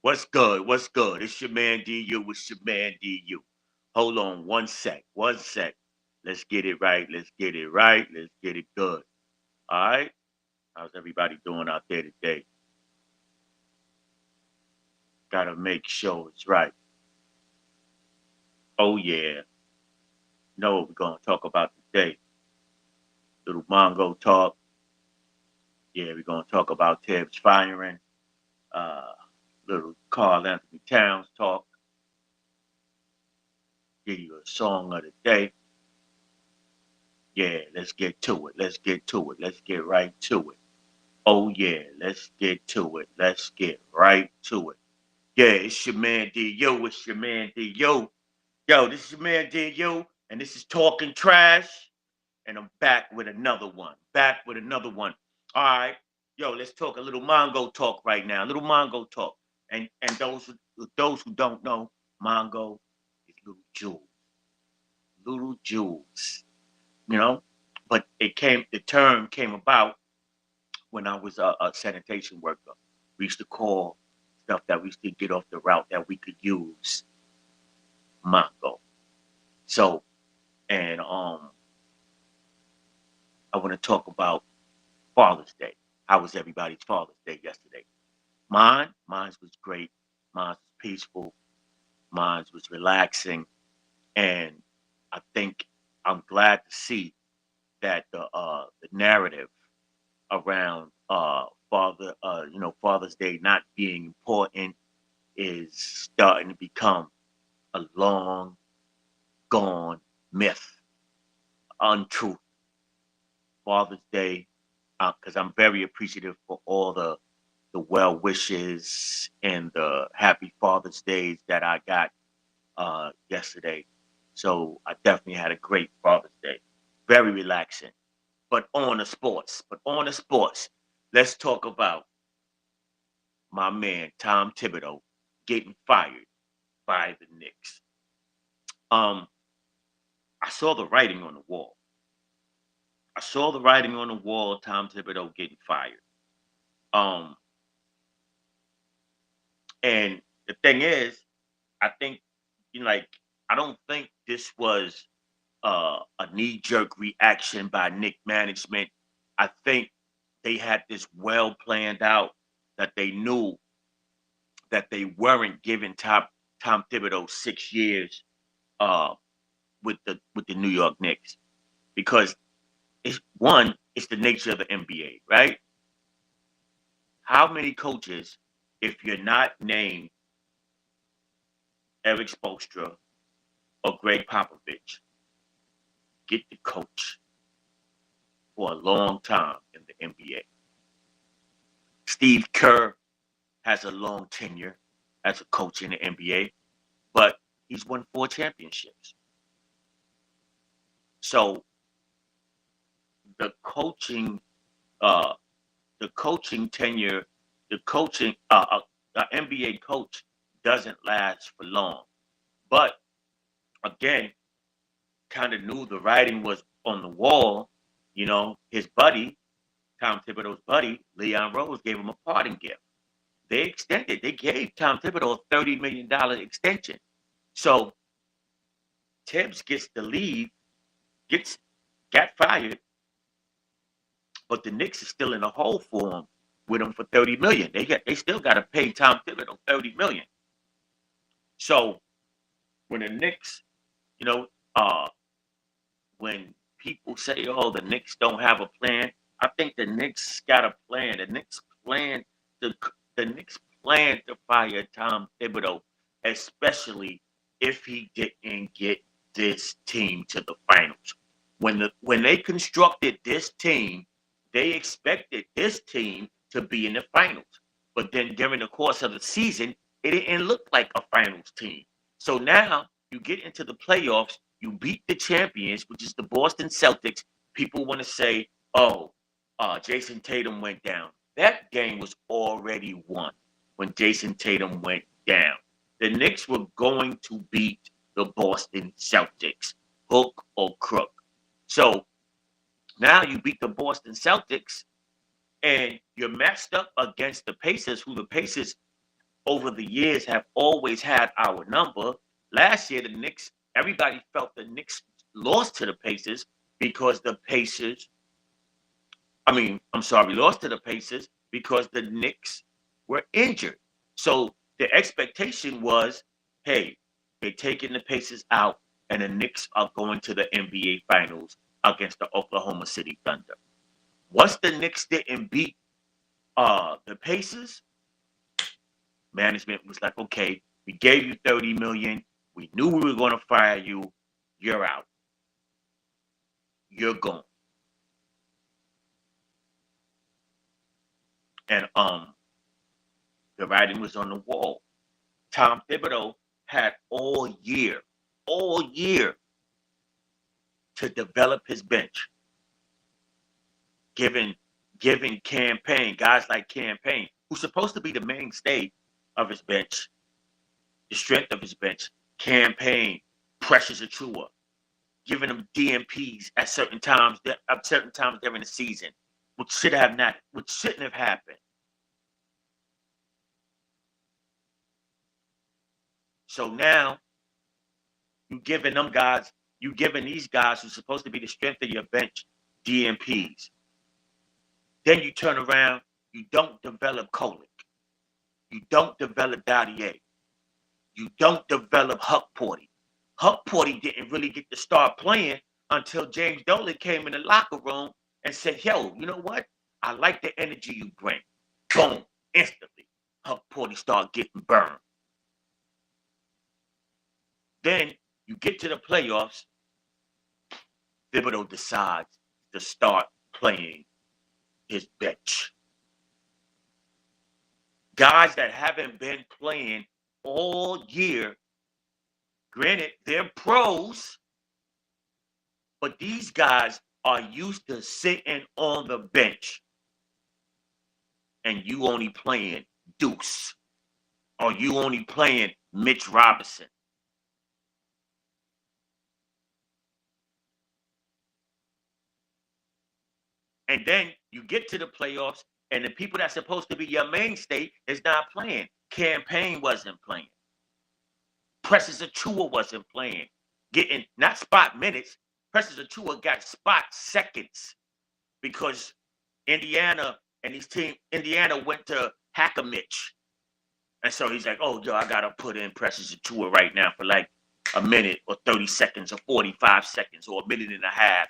What's good? What's good? It's your man DU. It's your man DU. Hold on one sec. One sec. Let's get it right. Let's get it right. Let's get it good. All right. How's everybody doing out there today? Gotta make sure it's right. Oh yeah. Know what we're gonna talk about today? Little Mongo talk. Yeah, we're gonna talk about Thibs firing. Uh, little Carl Anthony Towns talk. Give you a song of the day. Yeah, let's get to it. Let's get to it. Let's get right to it. Oh yeah, let's get to it. Let's get right to it. Yeah, it's your man D.O. It's your man D.O. Yo, this is your man D.O. And this is Talking Trash. And I'm back with another one. Back with another one. All right. Yo, let's talk a little Mongo talk right now. A little Mongo talk. And those who don't know, Mongo is little Jules. Little Jules. You know? But the term came about when I was a sanitation worker. We used to call stuff that we used to get off the route that we could use Mongo. So, and I want to talk about Father's Day. How was everybody's Father's Day yesterday? Mine was great. Mine was peaceful. Mine was relaxing, and I think I'm glad to see that the narrative around Father's Day not being important is starting to become a long gone myth, untruth. Father's Day, because I'm very appreciative for all the well wishes and the happy Father's Days that I got yesterday. So I definitely had a great Father's Day. Very relaxing. But on the sports, let's talk about my man Tom Thibodeau getting fired by the Knicks. Um, I saw the writing on the wall. I saw the writing on the wall. Tom Thibodeau getting fired. Um, and the thing is, I think, like, I don't think this was a knee jerk reaction by Nick management. I think they had this well planned out that they knew that they weren't giving Tom Thibodeau 6 years uh, with the New York Knicks because it's the nature of the NBA, right? How many coaches, if you're not named Eric Spoelstra or Greg Popovich, get the coach for a long time in the NBA? Steve Kerr has a long tenure as a coach in the NBA, but he's won 4 championships. So the coaching, uh, the coaching tenure, the coaching, the NBA coach doesn't last for long. But again, kind of knew the writing was on the wall. His buddy, Tom Thibodeau's buddy, Leon Rose, gave him a parting gift. They gave Tom Thibodeau a $30 million extension. So Tibbs gets to leave, got fired, but the Knicks is still in a hole for him with him for $30 million. They still got to pay Tom Thibodeau $30 million. So when the Knicks, you know, uh, when people say, "Oh, the Knicks don't have a plan," I think the Knicks got a plan. The the Knicks plan to fire Tom Thibodeau, especially if he didn't get this team to the finals. When they constructed this team, they expected this team to be in the finals. But then during the course of the season, it didn't look like a finals team. So now you get into the playoffs, you beat the champions, which is the Boston Celtics. People want to say, "Oh, Jason Tatum went down." That game was already won when Jason Tatum went down. The Knicks were going to beat the Boston Celtics, hook or crook. So now you beat the Boston Celtics and you're matched up against the Pacers, who the Pacers over the years have always had our number. Last year, the Knicks, everybody felt the Knicks lost to the Pacers because the Pacers, lost to the Pacers because the Knicks were injured. So the expectation was, hey, they're taking the Pacers out, and the Knicks are going to the NBA Finals against the Oklahoma City Thunder. Once the Knicks didn't beat the Pacers, management was like, okay, we gave you $30 million. We knew we were going to fire you. You're out. You're gone. And the writing was on the wall. Tom Thibodeau had all year to develop his bench. Giving Campaign, guys like Campaign, who's supposed to be the mainstay of his bench, the strength of his bench, Campaign, Precious Achua, giving them DMPs at certain times during the season, which shouldn't have happened. So now you giving these guys who's supposed to be the strength of your bench DMPs. Then you turn around, you don't develop Kolick. You don't develop Dadier. You don't develop Huck Porty. Huck Porty didn't really get to start playing until James Dolan came in the locker room and said, yo, you know what? I like the energy you bring. Boom, instantly. Huck Porty started getting burned. Then you get to the playoffs, Thibodeau decides to start playing his bench. Guys that haven't been playing all year, granted, they're pros, but these guys are used to sitting on the bench. And you only playing Deuce. Or you only playing Mitch Robinson. And then you get to the playoffs, and the people that's supposed to be your mainstay is not playing. Campaign wasn't playing. Precious Achua wasn't playing. Getting not spot minutes. Precious Achua got spot seconds because Indiana went to Hackamich. And so he's like, oh, yo, I got to put in Precious Achua right now for like a minute or 30 seconds or 45 seconds or a minute and a half.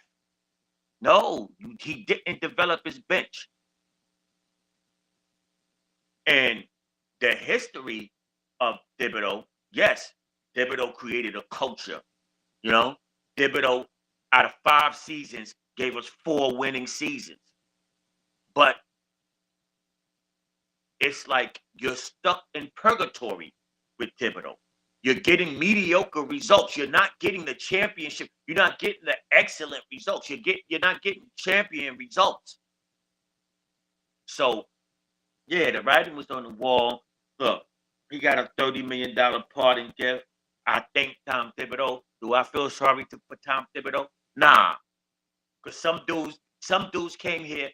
No, he didn't develop his bench. And the history of Thibodeau, yes, Thibodeau created a culture. You know, Thibodeau, out of 5 seasons, gave us 4 winning seasons. But it's like you're stuck in purgatory with Thibodeau. You're getting mediocre results. You're not getting the championship. You're not getting the excellent results. You're not getting champion results. So, yeah, the writing was on the wall. Look, he got a $30 million parting gift. I thank Tom Thibodeau. Do I feel sorry for Tom Thibodeau? Nah. Because some dudes came here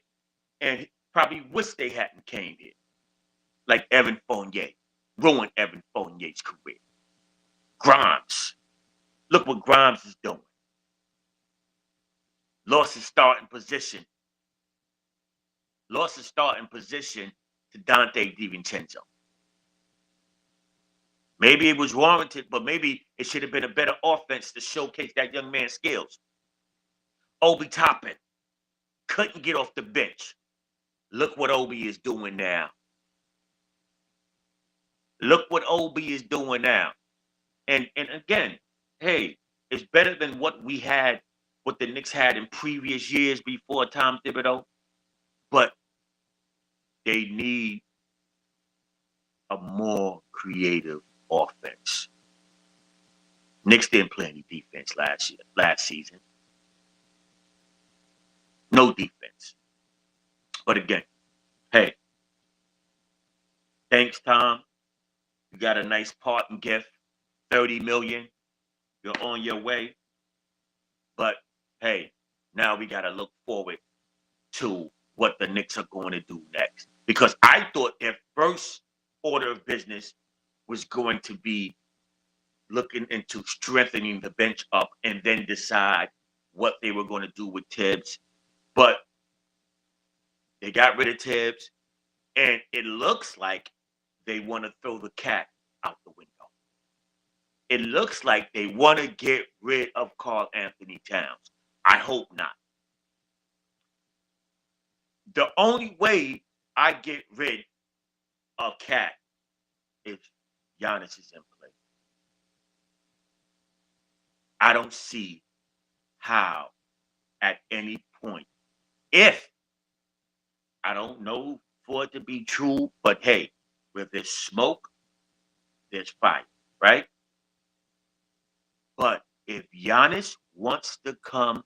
and probably wish they hadn't came here. Like Evan Fournier. Ruined Evan Fournier's career. Grimes. Look what Grimes is doing. Lost his starting position. Lost his starting position to Dante DiVincenzo. Maybe it was warranted, but maybe it should have been a better offense to showcase that young man's skills. Obi Toppin couldn't get off the bench. Look what Obi is doing now. Look what Obi is doing now. And again, hey, it's better than what the Knicks had in previous years before Tom Thibodeau. But they need a more creative offense. Knicks didn't play any defense last season. No defense. But again, hey, thanks, Tom. You got a nice parting gift. $30 million. You're on your way. But hey, now we got to look forward to what the Knicks are going to do next. Because I thought their first order of business was going to be looking into strengthening the bench up and then decide what they were going to do with Thibs. But they got rid of Thibs, and it looks like they want to throw the cat out the window. It looks like they want to get rid of Karl Anthony Towns. I hope not. The only way I get rid of Cat if Giannis is in play. I don't see how at any point, if I don't know for it to be true, but hey, where there's smoke, there's fire, right? But if Giannis wants to come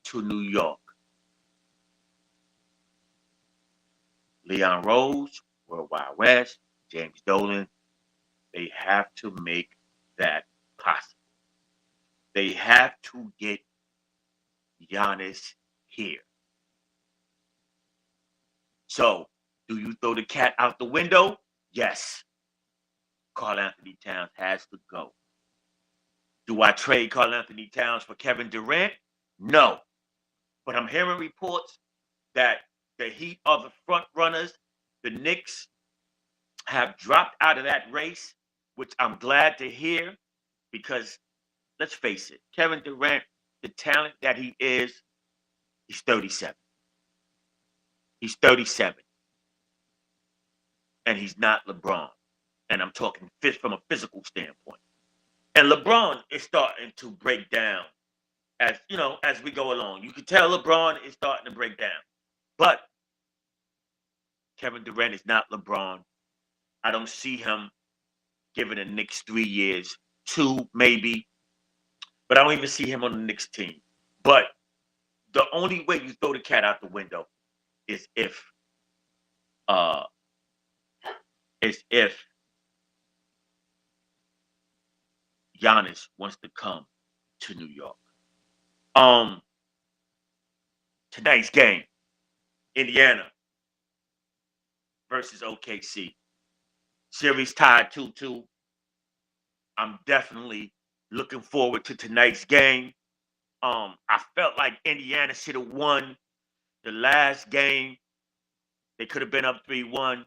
to New York, Leon Rose, World Wide West, James Dolan, they have to make that possible. They have to get Giannis here. So, do you throw the cat out the window? Yes. Karl Anthony Towns has to go. Do I trade Karl Anthony Towns for Kevin Durant? No. But I'm hearing reports that the Heat are the front runners. The Knicks have dropped out of that race, which I'm glad to hear because let's face it, Kevin Durant, the talent that he is, he's 37. He's 37. And he's not LeBron. And I'm talking from a physical standpoint. And LeBron is starting to break down as we go along. You can tell LeBron is starting to break down. But Kevin Durant is not LeBron. I don't see him giving the Knicks 3 years, 2 maybe. But I don't even see him on the Knicks team. But the only way you throw the cat out the window is if Giannis wants to come to New York. Tonight's game, Indiana versus OKC. Series tied 2-2. I'm definitely looking forward to tonight's game. I felt like Indiana should have won the last game. They could have been up 3-1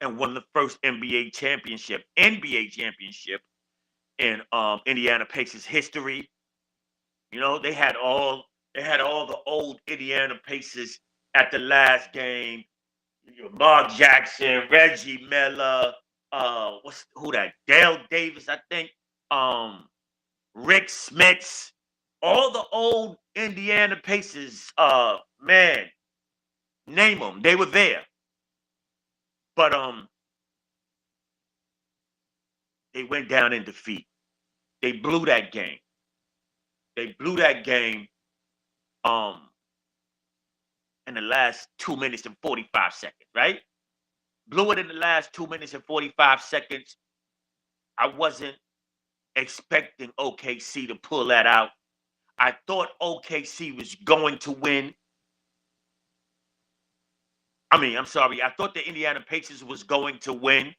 and won the first NBA championship in Indiana Pacers history. They had all the old Indiana Pacers at the last game. Mark Jackson, Reggie Miller, Dale Davis, I think. Rick Smits, all the old Indiana Pacers, man, name them. They were there. But they went down in defeat. They blew that game. In the last 2 minutes and 45 seconds, right? Blew it in the last 2 minutes and 45 seconds. I wasn't expecting OKC to pull that out. I thought OKC was going to win. I'm sorry. I thought the Indiana Pacers was going to win.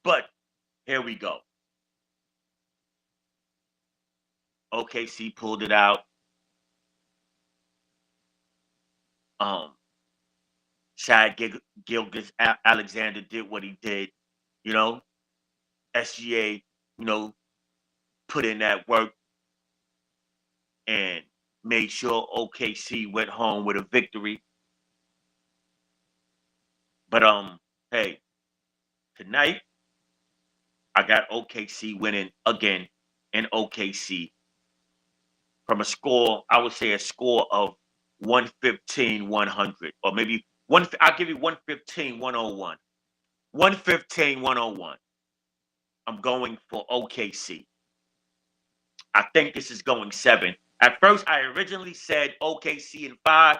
But here we go. OKC pulled it out. Shai Gilgeous-Alexander did what he did. SGA, put in that work and made sure OKC went home with a victory. But hey, tonight I got OKC winning again in OKC from a score, I would say a score of 115-100, or maybe I'll give you 115-101. 115-101. I'm going for OKC. I think this is going 7. At first, I originally said OKC in 5.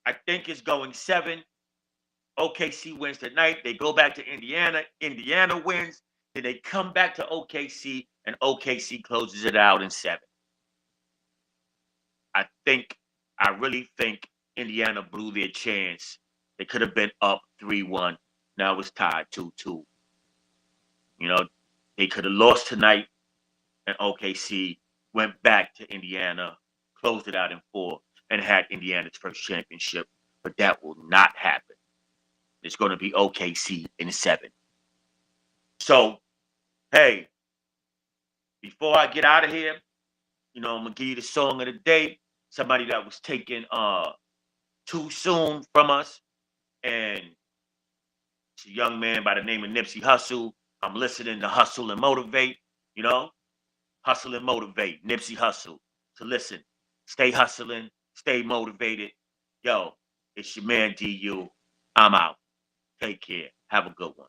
I think it's going 7. OKC wins tonight. They go back to Indiana. Indiana wins. Then they come back to OKC, and OKC closes it out in 7. I really think Indiana blew their chance. They could have been up 3-1. Now it's tied 2-2. You know, they could have lost tonight, and OKC went back to Indiana, closed it out in 4, and had Indiana's first championship. But that will not happen. It's going to be OKC in 7. So, hey, before I get out of here, I'm gonna give you the song of the day. Somebody that was taken too soon from us, and it's a young man by the name of Nipsey Hussle. I'm listening to Hustle and Motivate. You know, Hustle and Motivate, Nipsey Hussle. So listen, stay hustling, stay motivated. Yo, it's your man DU. I'm out. Take care. Have a good one.